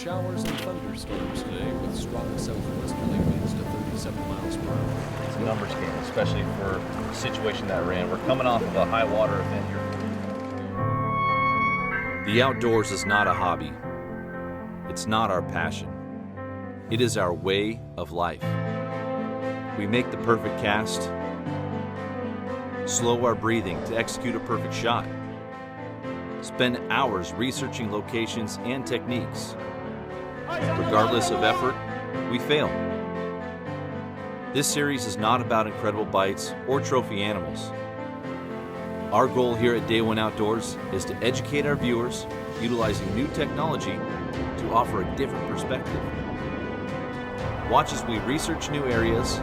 showers and thunderstorms today with strong southwesterly winds to 37 miles per hour. It's a numbers game, especially for the situation that we're in. We're coming off of a high water event here. The outdoors is not a hobby. It's not our passion. It is our way of life. We make the perfect cast, slow our breathing to execute a perfect shot, spend hours researching locations and techniques. Regardless of effort, we fail. This series is not about incredible bites or trophy animals. Our goal here at Day One Outdoors is to educate our viewers utilizing new technology to offer a different perspective. Watch as we research new areas,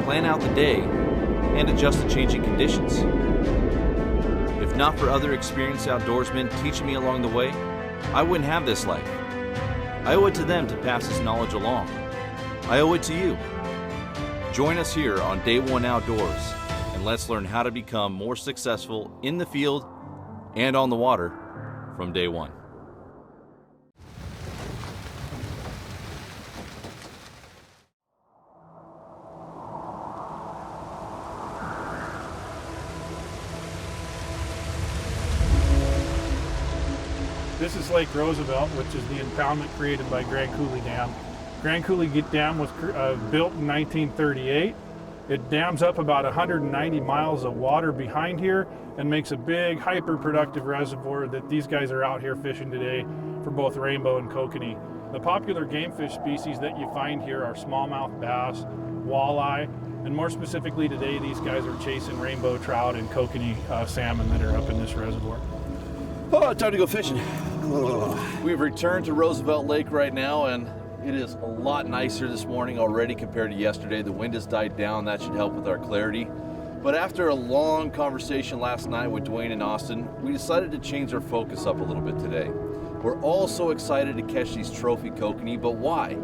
plan out the day, and adjust to changing conditions. If not for other experienced outdoorsmen teaching me along the way, I wouldn't have this life. I owe it to them to pass this knowledge along. I owe it to you. Join us here on Day One Outdoors, and let's learn how to become more successful in the field and on the water from day one. This is Lake Roosevelt, which is the impoundment created by Grand Coulee Dam. Grand Coulee Dam was built in 1938. It dams up about 190 miles of water behind here and makes a big hyper-productive reservoir that these guys are out here fishing today for both rainbow and kokanee. The popular game fish species that you find here are smallmouth bass, walleye, and more specifically today these guys are chasing rainbow trout and kokanee salmon that are up in this reservoir. Oh, time to go fishing. We've returned to Roosevelt Lake right now, and it is a lot nicer this morning already compared to yesterday. The wind has died down. That should help with our clarity. But after a long conversation last night with Dwayne and Austin, we decided to change our focus up a little bit today. We're all so excited to catch these trophy kokanee, but why?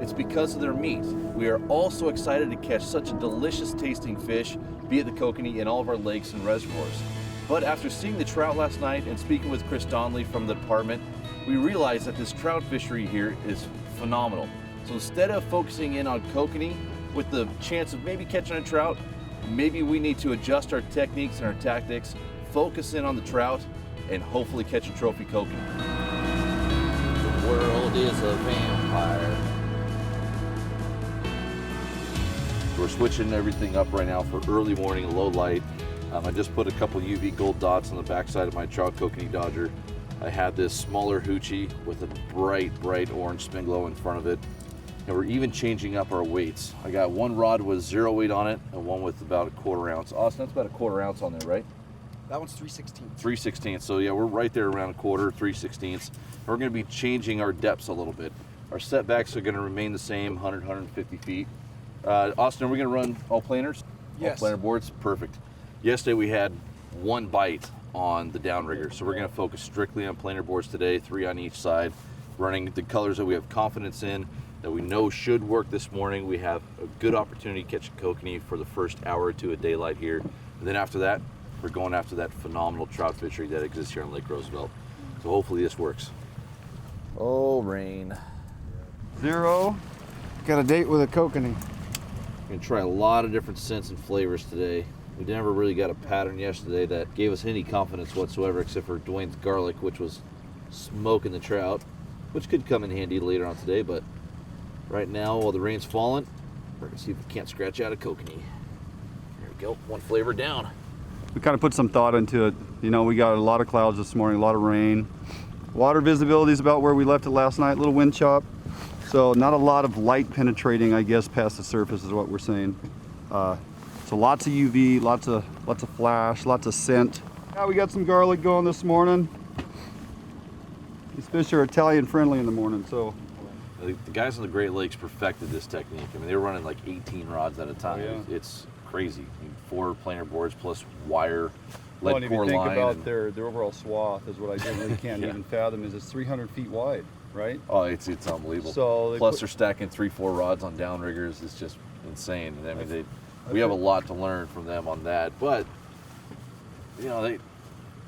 It's because of their meat. We are also excited to catch such a delicious tasting fish, be it the kokanee, in all of our lakes and reservoirs. But after seeing the trout last night and speaking with Chris Donnelly from the department, we realized that this trout fishery here is phenomenal. So instead of focusing in on kokanee with the chance of maybe catching a trout, maybe we need to adjust our techniques and our tactics, focus in on the trout, and hopefully catch a trophy kokanee. The world is a vampire. We're switching everything up right now for early morning, low light. I just put a couple UV gold dots on the backside of my trout kokanee dodger. I had this smaller hoochie with a bright orange spin glow in front of it. And we're even changing up our weights. I got one rod with 0 weight on it and one with about a 1/4 ounce. Austin, that's about a 1/4 ounce on there, right? That one's 3/16. 3/16. So yeah, we're right there around a 1/4, 3/16. We're gonna be changing our depths a little bit. Our setbacks are gonna remain the same, 100, 150 feet. Austin, are we gonna run all planers? Yes. All planer boards? Perfect. Yesterday we had one bite on the downrigger, so we're going to focus strictly on planer boards today, 3 on each side, running the colors that we have confidence in, that we know should work this morning. We have a good opportunity to catch a kokanee for the first hour or two of daylight here, and then after that, we're going after that phenomenal trout fishery that exists here on Lake Roosevelt. So hopefully this works. Oh, rain. 0. Got a date with a kokanee. We're going to try a lot of different scents and flavors today. We never really got a pattern yesterday that gave us any confidence whatsoever, except for Dwayne's garlic, which was smoking the trout, which could come in handy later on today. But right now, while the rain's falling, we're gonna see if we can't scratch out a kokanee. Here we go, one flavor down. We kind of put some thought into it. You know, we got a lot of clouds this morning, a lot of rain. Water visibility is about where we left it last night, a little wind chop. So not a lot of light penetrating, I guess, past the surface is what we're saying. So lots of UV, lots of flash, lots of scent. Yeah, we got some garlic going this morning. These fish are Italian friendly in the morning, so. The guys on the Great Lakes perfected this technique. I mean, they were running like 18 rods at a time. Oh, yeah. It's crazy. I mean, 4 planer boards plus wire, Well, lead and if core you think line. about their overall swath is what I generally can't Yeah. even fathom is it's 300 feet wide, right? Oh, it's unbelievable. So Plus they're stacking 3-4 rods on downriggers. It's just insane. And I mean, we have a lot to learn from them on that. But you know,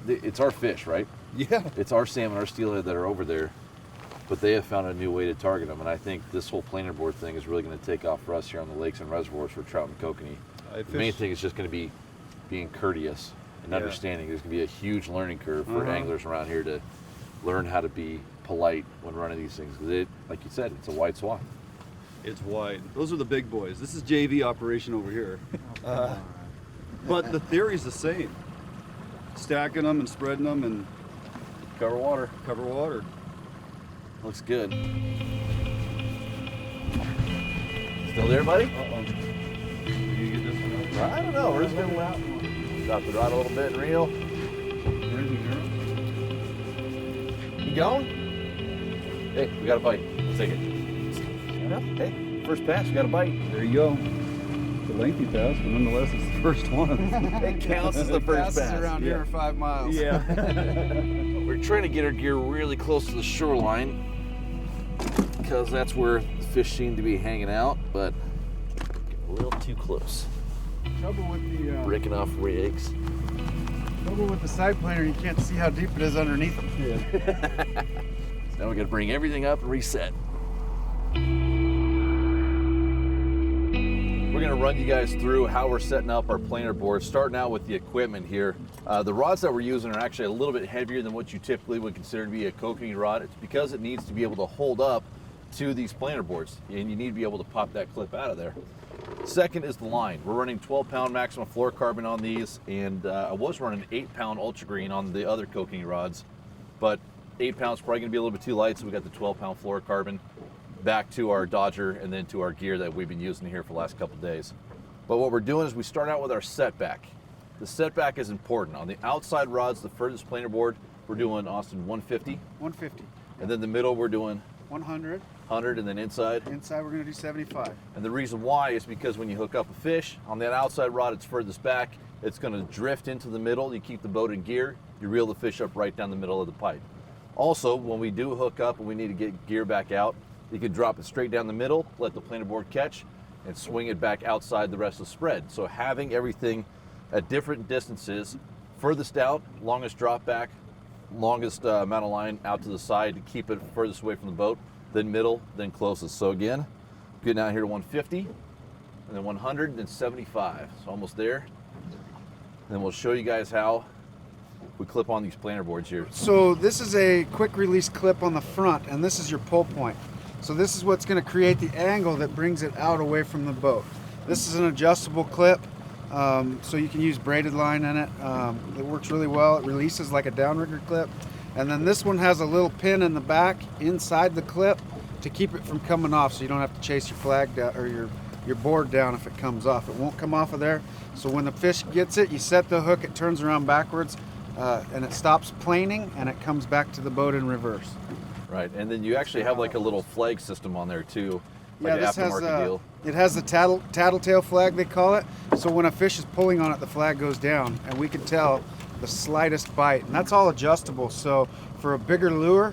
it's our fish, right? Yeah. It's our salmon, our steelhead that are over there. but they have found a new way to target them. And I think this whole planer board thing is really going to take off for us here on the lakes and reservoirs for trout and kokanee. The main thing is just going to be being courteous and understanding. There's going to be a huge learning curve for anglers around here to learn how to be polite when running these things. Because it, like you said, it's a wide swath. It's wide. Those are the big boys. This is JV operation over here. But the theory's the same. Stacking them and spreading them and Cover water. cover water. Looks good. Still there, buddy? Uh-oh. Did you get this one up? I don't know. We're just going to drop the rod a little bit and reel. There's the girl. You going? Hey, we got a bite. Let's take it. Hey, first pass, we got a bite. There you go. It's a lengthy pass, but nonetheless, it's the first one. It counts as the first pass. around here are 5 miles. Yeah. We're trying to get our gear really close to the shoreline because that's where the fish seem to be hanging out, but a little too close. Trouble with the Breaking off rigs. side planer, you can't see how deep it is underneath them. Now we got to bring everything up and reset. We're going to run you guys through how we're setting up our planer board, starting out with the equipment here. The rods that we're using are actually a little bit heavier than what you typically would consider to be a kokanee rod. It's because it needs to be able to hold up to these planer boards, and you need to be able to pop that clip out of there. Second is the line. We're running 12-pound maximum fluorocarbon on these, and I was running 8-pound ultra green on the other kokanee rods, but 8 pounds probably going to be a little bit too light, so we got the 12-pound fluorocarbon back to our Dodger and then to our gear that we've been using here for the last couple of days. But what we're doing is we start out with our setback. The setback is important. On the outside rods, the furthest planer board, we're doing, Austin, 150. 150, And then the middle, we're doing 100. 100, and then inside. Inside, we're gonna do 75. And the reason why is because when you hook up a fish, on that outside rod, it's furthest back, it's gonna drift into the middle, you keep the boat in gear, you reel the fish up right down the middle of the pipe. Also, when we do hook up and we need to get gear back out, you can drop it straight down the middle, let the planer board catch, and swing it back outside the rest of the spread. So having everything at different distances, furthest out, longest drop back, longest amount of line out to the side to keep it furthest away from the boat, then middle, then closest. So again, getting out here to 150, and then 100, and then 75. So almost there. And then we'll show you guys how we clip on these planer boards here. So this is a quick release clip on the front, and this is your pull point. So this is what's going to create the angle that brings it out away from the boat. This is an adjustable clip, so you can use braided line in it. It works really well. It releases like a downrigger clip. And then this one has a little pin in the back inside the clip to keep it from coming off, so you don't have to chase your flag down or your board down if it comes off. It won't come off of there. So when the fish gets it, you set the hook, it turns around backwards, and it stops planing, and it comes back to the boat in reverse. Right, and then you actually have like a little flag system on there too, like Yeah, an this has aftermarket deal. it has the tattletale flag, they call it. So when a fish is pulling on it, the flag goes down, and we can tell the slightest bite, and that's all adjustable. So for a bigger lure,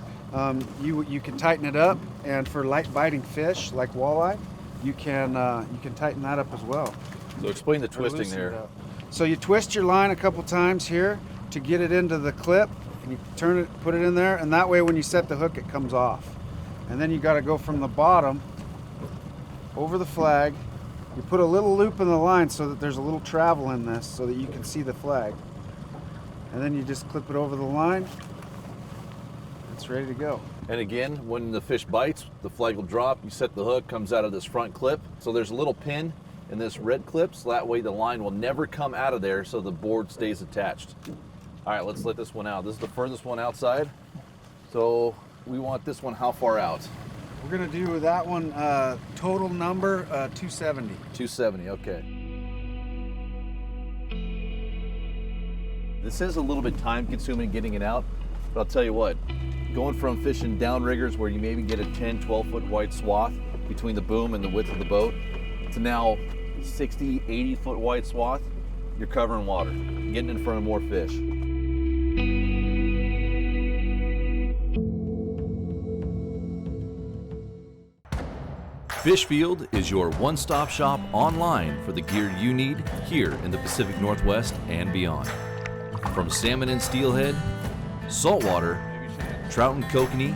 you can tighten it up, and for light biting fish like walleye, you can tighten that up as well. So explain the Or twisting loosen it there. up. So you twist your line a couple times here to get it into the clip, and you turn it, put it in there, and that way when you set the hook, it comes off. And then you got to go from the bottom over the flag. You put a little loop in the line so that there's a little travel in this so that you can see the flag. And then you just clip it over the line. It's ready to go. And again, when the fish bites, the flag will drop, you set the hook, comes out of this front clip. So there's a little pin in this red clip, so that way the line will never come out of there, so the board stays attached. All right, let's let this one out. This is the furthest one outside. So we want this one how far out? We're gonna do that one total number 270. 270, okay. This is a little bit time consuming getting it out, but I'll tell you what, going from fishing downriggers where you maybe get a 10, 12 foot wide swath between the boom and the width of the boat to now 60, 80 foot wide swath, you're covering water, getting in front of more fish. Fishfield is your one-stop shop online for the gear you need here in the Pacific Northwest and beyond. From salmon and steelhead, saltwater, trout and kokanee,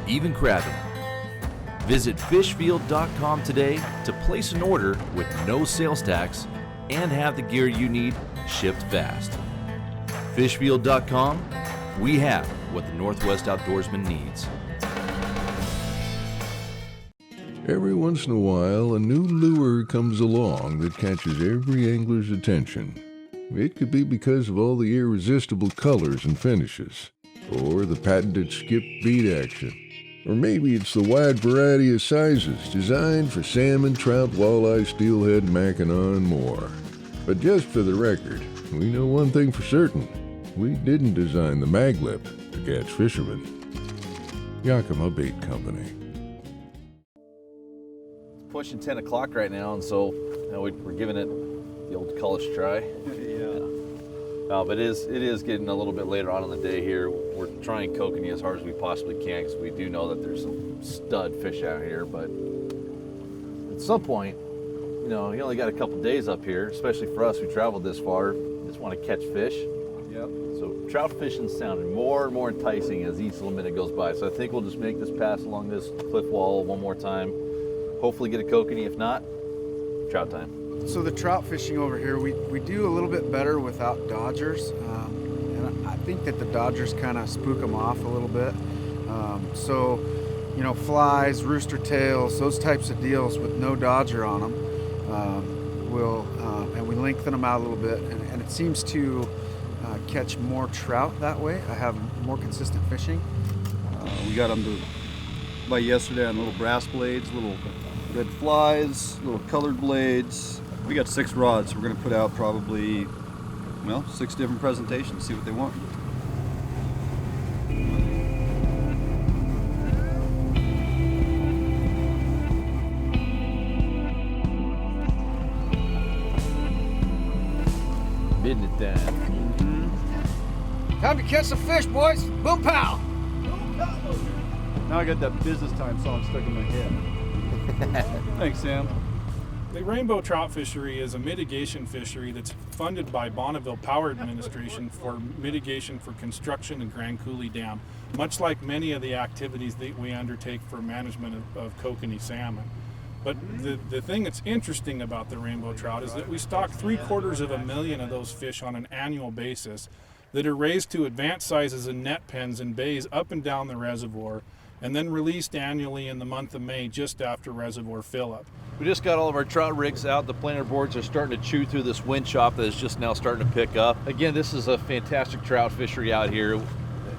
even crabbing. Visit fishfield.com today to place an order with no sales tax and have the gear you need shipped fast. Fishfield.com, we have what the Northwest outdoorsman needs. Every once in a while, a new lure comes along that catches every angler's attention. It could be because of all the irresistible colors and finishes, or the patented skip beat action. Or maybe it's the wide variety of sizes designed for salmon, trout, walleye, steelhead, mackinaw, and more. But just for the record, we know one thing for certain. We didn't design the maglip to catch fishermen. Yakima Bait Company. It's pushing 10 o'clock right now, and so we're giving it the old college try. But it is getting a little bit later on in the day here. We're trying kokanee as hard as we possibly can because we do know that there's some stud fish out here. But at some point, you only got a couple days up here, especially for us who traveled this far. Just want to catch fish. Yep. So trout fishing sounding more and more enticing as each little minute goes by. So I think we'll just make this pass along this cliff wall one more time. Hopefully get a kokanee. If not, trout time. So the trout fishing over here, we do a little bit better without dodgers, and I think that the dodgers kind of spook them off a little bit. Flies, rooster tails, those types of deals with no dodger on them, and we lengthen them out a little bit, and it seems to catch more trout that way. I have more consistent fishing. We got them by yesterday on little brass blades, little red flies, little colored blades. We got 6 rods, so we're going to put out probably, 6 different presentations, see what they want. Midnight time. Time to catch some fish, boys. Boom pow! Now I got that business time song stuck in my head. Thanks, Sam. The rainbow trout fishery is a mitigation fishery that's funded by Bonneville Power Administration for mitigation for construction of Grand Coulee Dam, much like many of the activities that we undertake for management of kokanee salmon. But the thing that's interesting about the rainbow trout is that we stock 750,000 of those fish on an annual basis that are raised to advanced sizes in net pens and bays up and down the reservoir, and then released annually in the month of May just after reservoir fill-up. We just got all of our trout rigs out. The planer boards are starting to chew through this wind chop that is just now starting to pick up. Again, this is a fantastic trout fishery out here.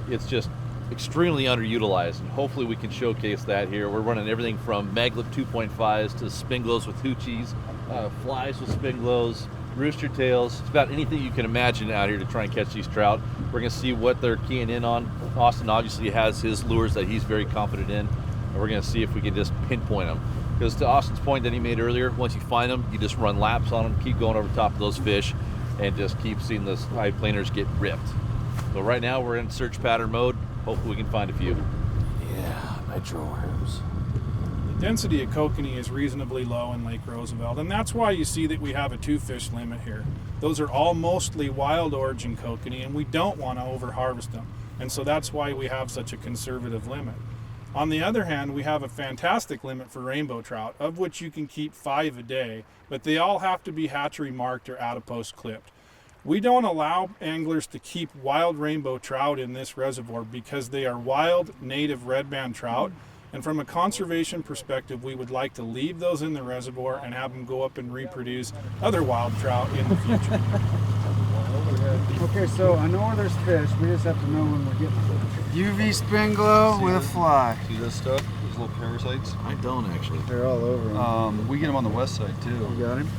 It's just extremely underutilized, and hopefully we can showcase that here. We're running everything from maglip 2.5s to spinglows with hoochies, flies with spinglows, rooster tails. It's about anything you can imagine out here to try and catch these trout. We're going to see what they're keying in on. Austin obviously has his lures that he's very confident in, and we're going to see if we can just pinpoint them. Because to Austin's point that he made earlier, once you find them, you just run laps on them, keep going over top of those fish, and just keep seeing those high planers get ripped. So right now we're in search pattern mode. Hopefully we can find a few. Yeah, my drawers. The density of kokanee is reasonably low in Lake Roosevelt, and that's why you see that we have a 2-fish limit here. Those are all mostly wild origin kokanee, and we don't want to over-harvest them. And so that's why we have such a conservative limit. On the other hand, we have a fantastic limit for rainbow trout, of which you can keep 5 a day, but they all have to be hatchery marked or out-of-post clipped. We don't allow anglers to keep wild rainbow trout in this reservoir because they are wild native red band trout, and from a conservation perspective, we would like to leave those in the reservoir and have them go up and reproduce other wild trout in the future. Okay, so I know where there's fish. We just have to know when we're getting them. UV spinglow with a fly. See this stuff? These little parasites? I don't actually. They're all over them. We get them on the west side too. You got him?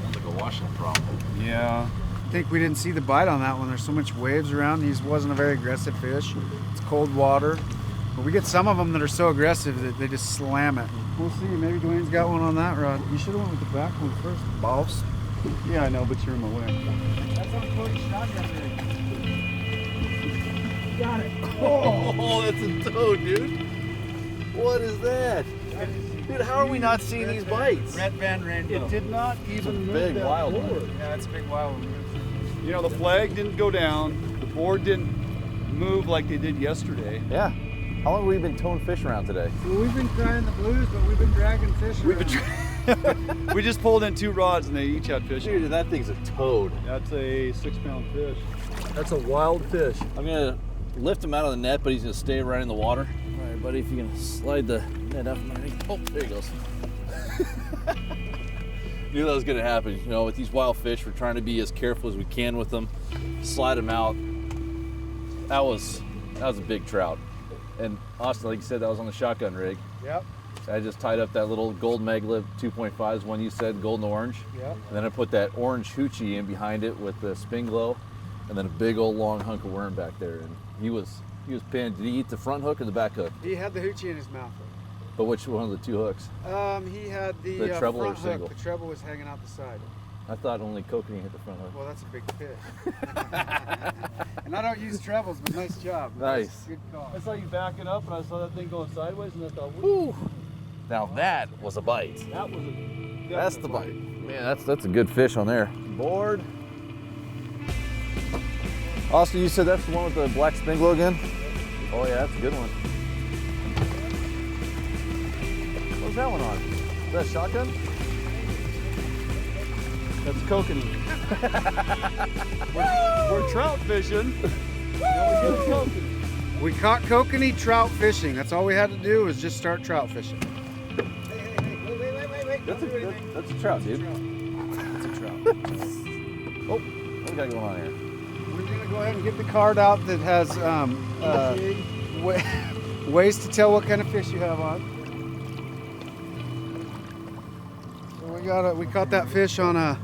Sounds like a Washington problem. Yeah. I think we didn't see the bite on that one. There's so much waves around. He wasn't a very aggressive fish. It's cold water. But we get some of them that are so aggressive that they just slam it. We'll see. Maybe Dwayne's got one on that rod. You should have went with the back one first, boss. Yeah, I know, but you're in my way. That's on Cody's shotgun rig. Got it. Oh, that's a toad, dude. What is that? Dude, how are we not seeing these bites? Red band rainbow. It did not even move big that wild board. one. Yeah, it's a big wild one. You know, the flag didn't go down. The board didn't move like they did yesterday. Yeah. How long have we been towing fish around today? Well, we've been crying the blues, but we've been dragging fish around. We just pulled in 2 rods and they each had fish. Dude, that thing's a toad. That's a 6-pound fish. That's a wild fish. I'm gonna lift him out of the net, but he's gonna stay right in the water. All right, buddy, if you can slide the net up from underneath. Oh, there he goes. Knew that was gonna happen. You know, with these wild fish, we're trying to be as careful as we can with them. Slide them out. That was a big trout. And Austin, like you said, that was on the shotgun rig. Yep. So I just tied up that little gold Maglib 2.5 is one you said, golden orange. Yep. And then I put that orange hoochie in behind it with the spin glow, and then a big old long hunk of worm back there. And he was pinned. Did he eat the front hook or the back hook? He had the hoochie in his mouth. But which one of the 2 hooks? He had the treble front or single? hook. The treble was hanging out the side. I thought only Kokanee hit the front hook. Well, that's a big fish. And I don't use trebles, but nice job. Nice. Good call. I saw you backing up and I saw that thing going sideways and I thought, Woo! Now that was a bite. that was a That's the bite. Man, that's a good fish on there. Board. Austin, you said that's the one with the black spin glow again? Oh yeah, that's a good one. What's that one on? Is that a shotgun? That's kokanee. we're trout fishing. Now we get kokanee. We caught kokanee trout fishing. That's all we had to do was just start trout fishing. Wait. That's a trout, dude. That's a trout. Oh, what we got going on here? We're gonna go ahead and get the card out that has ways to tell what kind of fish you have on. So we caught that fish on a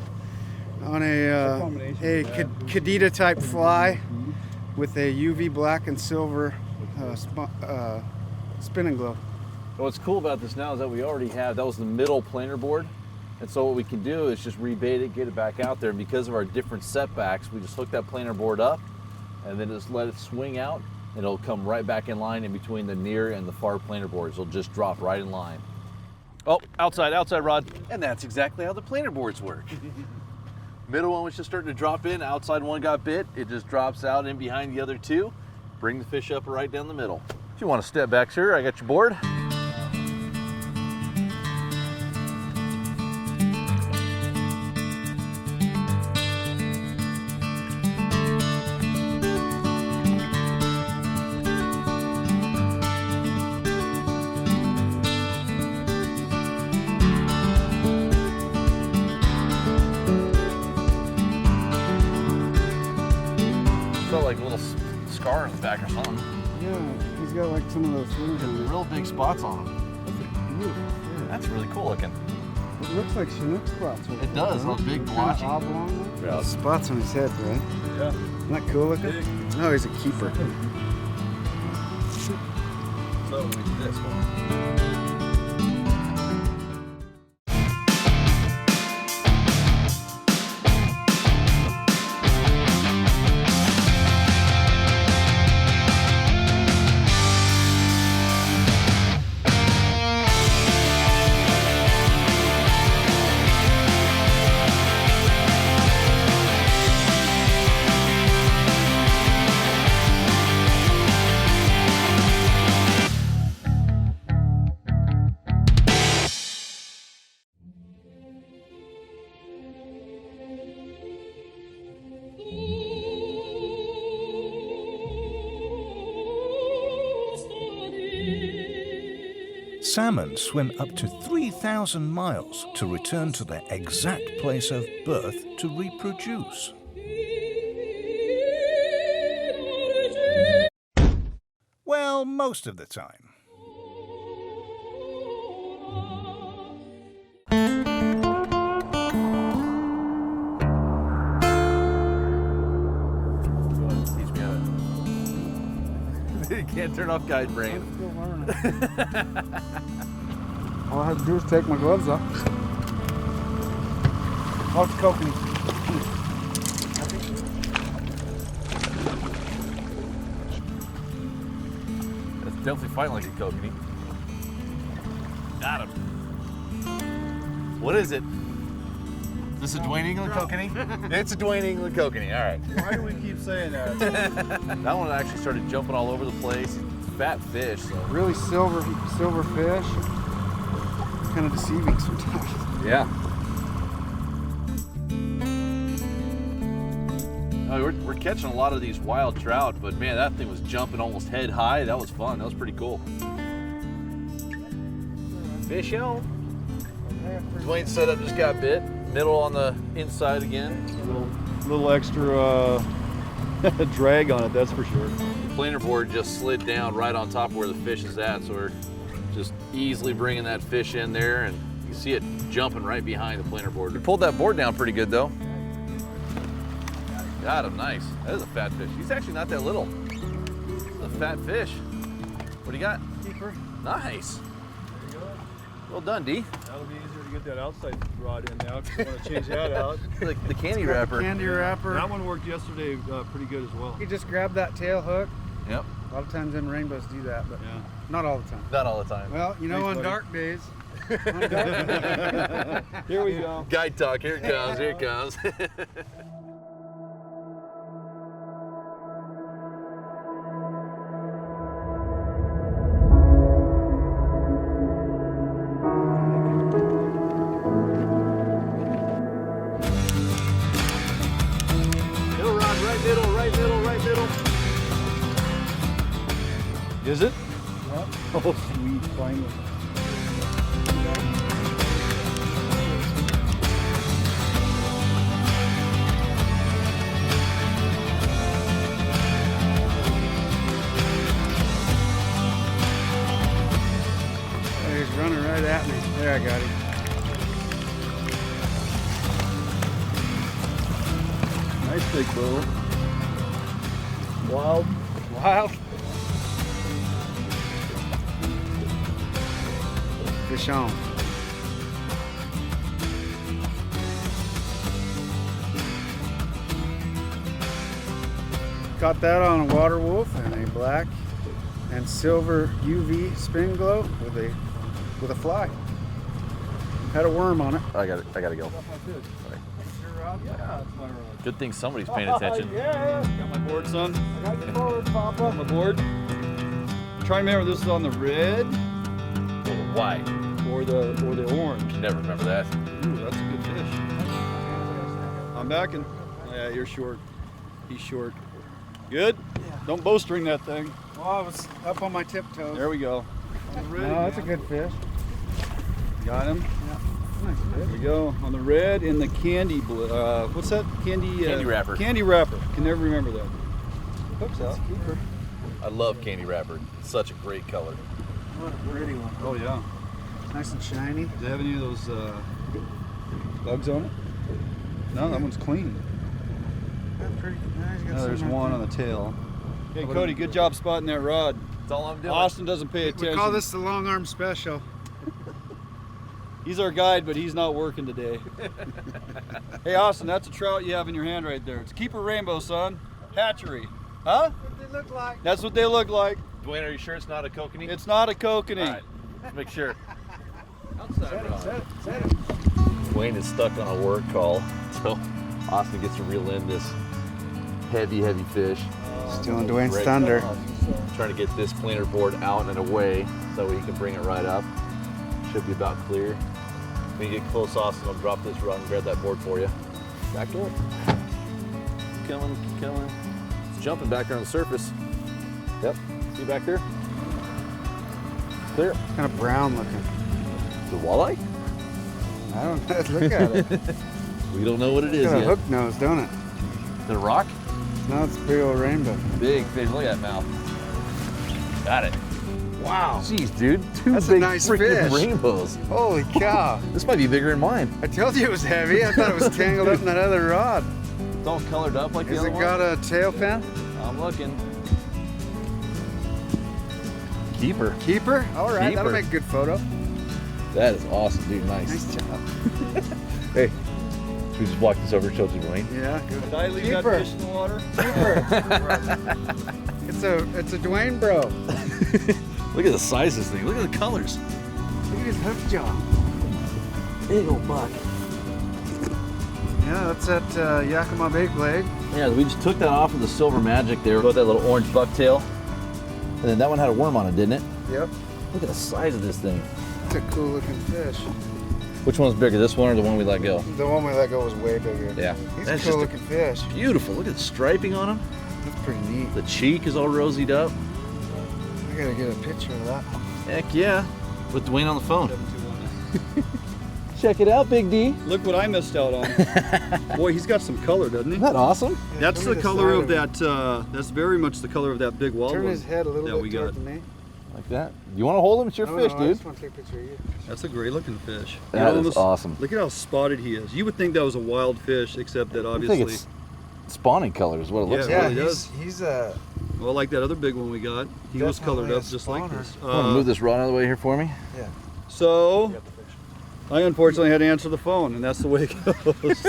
Cadita type fly with a UV black and silver spinning glow. And what's cool about this now is that we already have, that was the middle planer board. And so what we can do is just rebait it, get it back out there. And because of our different setbacks, we just hook that planer board up and then just let it swing out and it'll come right back in line in between the near and the far planer boards. It'll just drop right in line. Oh, outside rod. And that's exactly how the planer boards work. Middle one was just starting to drop in, outside one got bit, it just drops out in behind the other 2. Bring the fish up right down the middle. If you want to step back, sir, I got your board. Felt like a little scar in the back or something. Yeah, he's got like some of those things on Real big spots on him. That's really cool looking. it. It looks like Chinook spots. It does, those big blotchy. oblong ones. Yeah. Spots on his head, right? Yeah. Isn't that cool looking? No, he's a keeper. So we did this one. Salmon swim up to 3,000 miles to return to their exact place of birth to reproduce. Well, most of the time. Teach me how to. You can't turn off guide brain. All I have to do is take my gloves off. Oh, it's kokanee. That's definitely fighting like a kokanee. Got him. What is it? Is this a Dwayne England kokanee? It's a Dwayne England kokanee, all right. Why do we keep saying that? That one actually started jumping all over the place. fat fish. So. Really silver fish. Kind of deceiving sometimes. Yeah. We're catching a lot of these wild trout, but man, that thing was jumping almost head high. That was fun. That was pretty cool. Fish on. Dwayne's setup just got bit. Middle on the inside again. Little extra drag on it, that's for sure. The planer board just slid down right on top of where the fish is at, so we're just easily bringing that fish in there, and you see it jumping right behind the planer board. We pulled that board down pretty good though. Got him, nice. That is a fat fish. He's actually not that little. It's a fat fish. What do you got? Keeper. Nice. Well done, D. That'll be easier to get that outside rod in now if you want to change that out. The candy wrapper. Candy wrapper. That one worked yesterday pretty good as well. You just grab that tail hook. Yep. A lot of times them rainbows do that, but Yeah. not all the time. Not all the time. Well, you know, Thanks, on buddy. dark days. Here we go. Guide talk, here it comes, here it comes. Middle rod, right middle, right middle, right middle. Is it? Yeah. Oh, sweet, finally. He's running right at me. There, I got him. Nice big bow. Wild. Wild. Fish on. Caught that on a water wolf and a black and silver UV spin glow with a fly. Had a worm on it. I gotta go. Good thing somebody's paying attention. Got my board, son. Got your board, Papa. My board. Try and remember this is on the red Or the white. or the orange. Never remember that. Ooh, that's a good fish. I'm backing. Yeah, you're short. He's short. Good? Don't bowstring that thing. Well, I was up on my tiptoes. There we go. No, that's a good fish. Got him. Nice There fish. we go. On the red and the candy blue. What's that? Candy wrapper. Candy wrapper. Can never remember that. Hooks out. Keeper. I love candy wrapper. It's such a great color. What a pretty one. Oh yeah. Nice and shiny. Does it have any of those bugs on it? No, that one's clean. That's pretty nice. Got No, some there's right one there. on the tail. Hey Cody, good job spotting that rod. That's all I'm doing. Austin doesn't pay attention. We call this the long arm special. He's our guide, but he's not working today. Hey Austin, that's a trout you have in your hand right there. It's a keeper rainbow, son. Hatchery. Huh? What they look like. That's what they look like. Dwayne, are you sure it's not a kokanee? It's not a kokanee. All right, let's make sure. Set it. Dwayne is stuck on a work call, so Austin gets to reel in this heavy fish. Stealing Dwayne's Great. thunder. Trying to get this planer board out and away so he can bring it right up. Should be about clear. When you get close, Austin, I'll drop this rod and grab that board for you. Back door. Coming. It's jumping back there on the surface. Yep. See back there? Clear. Kind of brown looking. The walleye? I don't know. Look at it. We don't know what it is Got a yet. hook nose, don't it? Is it a rock? No, it's a big old rainbow. Big fish. Look at that mouth. Got it. Wow. Jeez, dude. Two That's a big nice freaking fish. rainbows. Holy cow. This might be bigger than mine. I told you it was heavy. I thought it was tangled up in that other rod. It's all colored up like the Has other it one. got a tail fin? I'm looking. Keeper. Keeper? All right, Keeper. that'll make a good photo. That is awesome, dude. Nice. Nice job. Hey, should we just walk this over and show it to Dwayne? Yeah, good. Did I leave that Keeper. fish in the water? It's a Dwayne bro. Look at the size of this thing. Look at the colors. Look at his hook jaw. Big old buck. Yeah, that's that Yakima bait blade. Yeah, we just took that off of the Silver Magic there with that little orange bucktail. And then that one had a worm on it, didn't it? Yep. Look at the size of this thing. It's a cool looking fish. Which one's bigger, this one or the one we let go? The one we let go was way bigger. Yeah. He's That's a cool just looking fish. Beautiful. Look at the striping on him. That's pretty neat. The cheek is all rosied up. I gotta get a picture of that. Heck yeah. With Dwayne on the phone. Check it out, Big D. Look what I missed out on. Boy, he's got some color, doesn't he? Isn't that awesome? Yeah, That's show me the color side of that, that's very much the color of that big walleye. Turn his head a little that bit we toward got. me. Like that. You want to hold him? It's your No, fish, I dude. just want to take a picture of you. That's a great looking fish. That is awesome. Look at how spotted he is. You would think that was a wild fish, except that I obviously. think it's spawning color is what it looks Yeah, like. it Yeah, really does. he's a. Well, like that other big one we got. He was colored Definitely up a just like spawner. this. Want to move this rod out of the way here for me? Yeah. So, I unfortunately had to answer the phone, and that's the way it goes.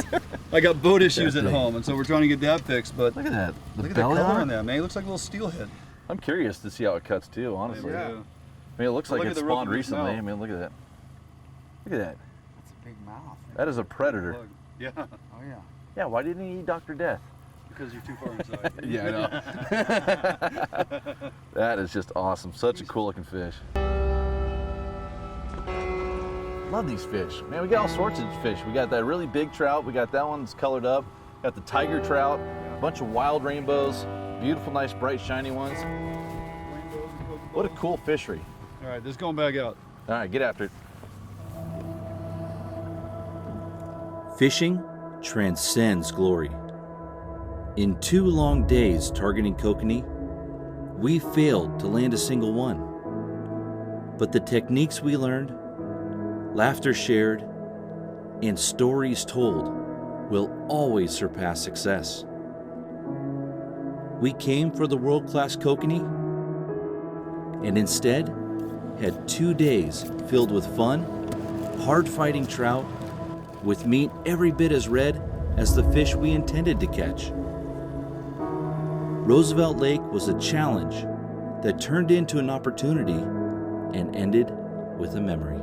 I got boat issues at thing. home, and so we're trying to get that fixed. But Look at that. The look at the belly color on on it. that, man. He looks like a little steelhead. I'm curious to see how it cuts too, honestly. Yeah. I mean, it looks Look like at it the roof spawned of his recently. mouth. I mean, look at that. Look at that. That's a big mouth. That is a predator. Yeah, Oh yeah. Yeah, why didn't he eat Dr. Death? because you're too far inside. Yeah, I know. That is just awesome. Such a cool looking fish. Love these fish. Man, we got all sorts of fish. We got that really big trout. We got that one that's colored up. Got the tiger trout. A bunch of wild rainbows. Beautiful, nice, bright, shiny ones. What a cool fishery. All right, this is going back out. All right, get after it. Fishing transcends glory. In 2 long days targeting kokanee, we failed to land a single one. But the techniques we learned, laughter shared, and stories told will always surpass success. We came for the world-class kokanee and instead had 2 days filled with fun, hard-fighting trout with meat every bit as red as the fish we intended to catch. Roosevelt Lake was a challenge that turned into an opportunity and ended with a memory.